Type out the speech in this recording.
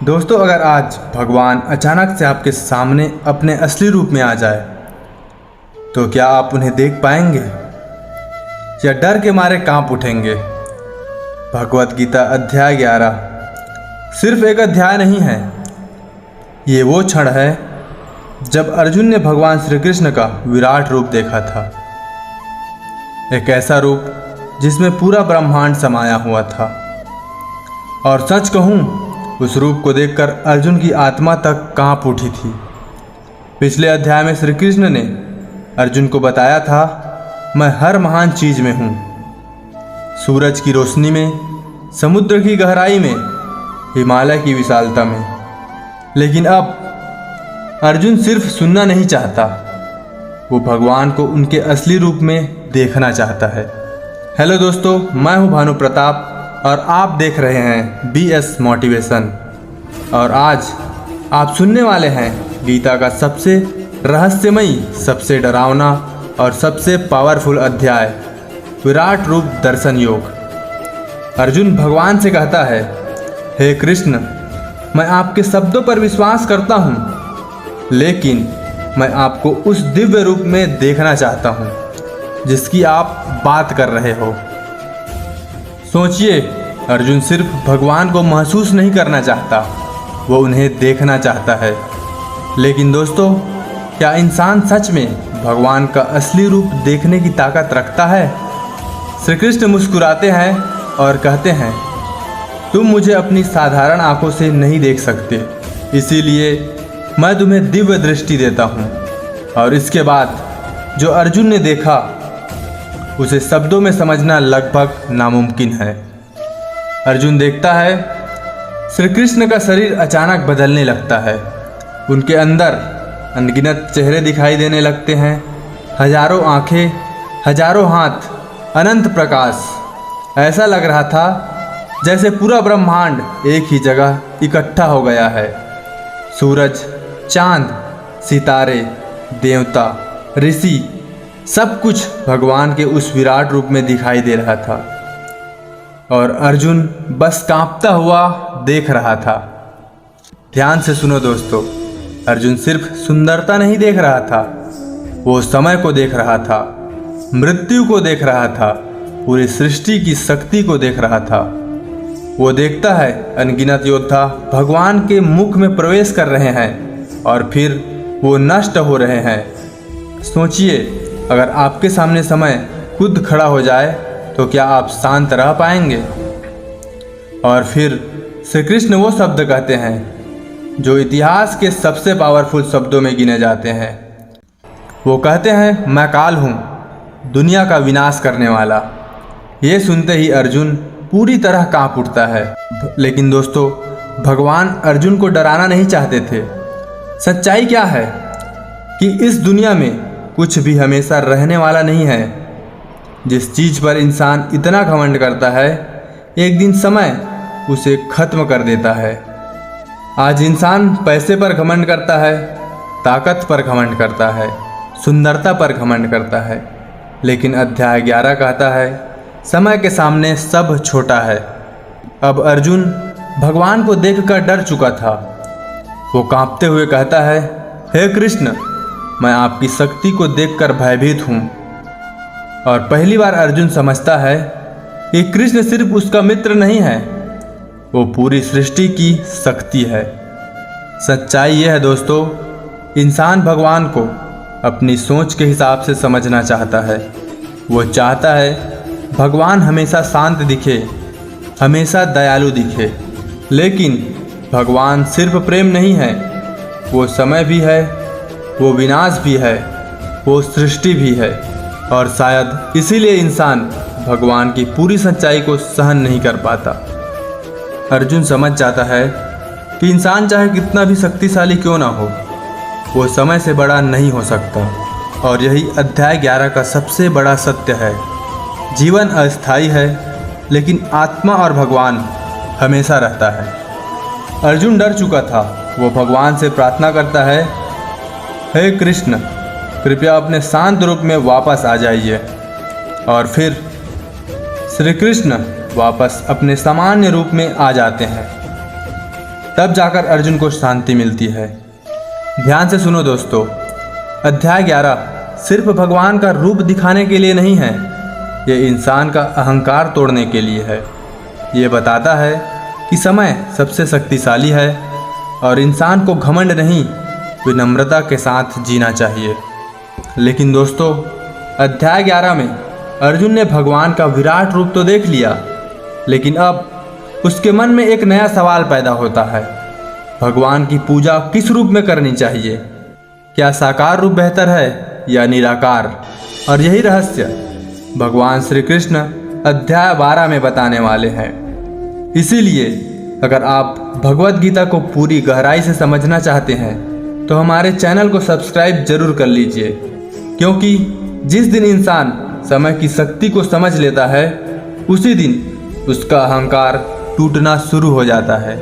दोस्तों, अगर आज भगवान अचानक से आपके सामने अपने असली रूप में आ जाए तो क्या आप उन्हें देख पाएंगे या डर के मारे कांप उठेंगे? भगवत गीता अध्याय 11 सिर्फ एक अध्याय नहीं है, ये वो क्षण है जब अर्जुन ने भगवान श्री कृष्ण का विराट रूप देखा था। एक ऐसा रूप जिसमें पूरा ब्रह्मांड समाया हुआ था। और सच कहूँ, उस रूप को देखकर अर्जुन की आत्मा तक कांप उठी थी। पिछले अध्याय में श्री कृष्ण ने अर्जुन को बताया था, मैं हर महान चीज में हूँ, सूरज की रोशनी में, समुद्र की गहराई में, हिमालय की विशालता में। लेकिन अब अर्जुन सिर्फ सुनना नहीं चाहता, वो भगवान को उनके असली रूप में देखना चाहता है। हेलो दोस्तों, मैं हूँ भानु प्रताप और आप देख रहे हैं BS मोटिवेशन। और आज आप सुनने वाले हैं गीता का सबसे रहस्यमयी, सबसे डरावना और सबसे पावरफुल अध्याय, विराट रूप दर्शन योग। अर्जुन भगवान से कहता है, हे कृष्ण, मैं आपके शब्दों पर विश्वास करता हूँ, लेकिन मैं आपको उस दिव्य रूप में देखना चाहता हूँ जिसकी आप बात कर रहे हो। सोचिए, अर्जुन सिर्फ भगवान को महसूस नहीं करना चाहता, वो उन्हें देखना चाहता है। लेकिन दोस्तों, क्या इंसान सच में भगवान का असली रूप देखने की ताकत रखता है? श्री कृष्ण मुस्कुराते हैं और कहते हैं, तुम मुझे अपनी साधारण आंखों से नहीं देख सकते, इसीलिए मैं तुम्हें दिव्य दृष्टि देता हूँ। और इसके बाद जो अर्जुन ने देखा उसे शब्दों में समझना लगभग नामुमकिन है। अर्जुन देखता है, श्री कृष्ण का शरीर अचानक बदलने लगता है। उनके अंदर अनगिनत चेहरे दिखाई देने लगते हैं, हजारों आंखें, हजारों हाथ, अनंत प्रकाश। ऐसा लग रहा था जैसे पूरा ब्रह्मांड एक ही जगह इकट्ठा हो गया है। सूरज, चांद, सितारे, देवता, ऋषि, सब कुछ भगवान के उस विराट रूप में दिखाई दे रहा था। और अर्जुन बस कांपता हुआ देख रहा था। ध्यान से सुनो दोस्तों, अर्जुन सिर्फ सुंदरता नहीं देख रहा था, वो समय को देख रहा था, मृत्यु को देख रहा था, पूरी सृष्टि की शक्ति को देख रहा था। वो देखता है अनगिनत योद्धा भगवान के मुख में प्रवेश कर रहे हैं और फिर वो नष्ट हो रहे हैं। सोचिए, अगर आपके सामने समय खुद खड़ा हो जाए तो क्या आप शांत रह पाएंगे? और फिर श्री कृष्ण वो शब्द कहते हैं जो इतिहास के सबसे पावरफुल शब्दों में गिने जाते हैं। वो कहते हैं, मैं काल हूँ, दुनिया का विनाश करने वाला। ये सुनते ही अर्जुन पूरी तरह कांप उठता है। लेकिन दोस्तों, भगवान अर्जुन को डराना नहीं चाहते थे। सच्चाई क्या है कि इस दुनिया में कुछ भी हमेशा रहने वाला नहीं है। जिस चीज़ पर इंसान इतना घमंड करता है, एक दिन समय उसे खत्म कर देता है। आज इंसान पैसे पर घमंड करता है, ताकत पर घमंड करता है, सुंदरता पर घमंड करता है, लेकिन अध्याय 11 कहता है, समय के सामने सब छोटा है। अब अर्जुन भगवान को देखकर डर चुका था। वो कांपते हुए कहता है, हे कृष्ण, मैं आपकी शक्ति को देखकर भयभीत हूँ। और पहली बार अर्जुन समझता है कि कृष्ण सिर्फ उसका मित्र नहीं है, वो पूरी सृष्टि की शक्ति है। सच्चाई यह है दोस्तों, इंसान भगवान को अपनी सोच के हिसाब से समझना चाहता है। वो चाहता है भगवान हमेशा शांत दिखे, हमेशा दयालु दिखे। लेकिन भगवान सिर्फ प्रेम नहीं है, वो समय भी है, वो विनाश भी है, वो सृष्टि भी है। और शायद इसीलिए इंसान भगवान की पूरी सच्चाई को सहन नहीं कर पाता। अर्जुन समझ जाता है कि इंसान चाहे कितना भी शक्तिशाली क्यों ना हो, वो समय से बड़ा नहीं हो सकता। और यही अध्याय 11 का सबसे बड़ा सत्य है। जीवन अस्थायी है, लेकिन आत्मा और भगवान हमेशा रहता है। अर्जुन डर चुका था। वो भगवान से प्रार्थना करता है, हे कृष्ण, कृपया अपने शांत रूप में वापस आ जाइए। और फिर श्री कृष्ण वापस अपने सामान्य रूप में आ जाते हैं। तब जाकर अर्जुन को शांति मिलती है। ध्यान से सुनो दोस्तों, अध्याय 11 सिर्फ भगवान का रूप दिखाने के लिए नहीं है, ये इंसान का अहंकार तोड़ने के लिए है। ये बताता है कि समय सबसे शक्तिशाली है और इंसान को घमंड नहीं, विनम्रता के साथ जीना चाहिए। लेकिन दोस्तों, अध्याय 11 में अर्जुन ने भगवान का विराट रूप तो देख लिया, लेकिन अब उसके मन में एक नया सवाल पैदा होता है, भगवान की पूजा किस रूप में करनी चाहिए? क्या साकार रूप बेहतर है या निराकार? और यही रहस्य भगवान श्री कृष्ण अध्याय 12 में बताने वाले हैं। इसीलिए अगर आप भगवत गीता को पूरी गहराई से समझना चाहते हैं तो हमारे चैनल को सब्सक्राइब जरूर कर लीजिए, क्योंकि जिस दिन इंसान समय की शक्ति को समझ लेता है, उसी दिन उसका अहंकार टूटना शुरू हो जाता है।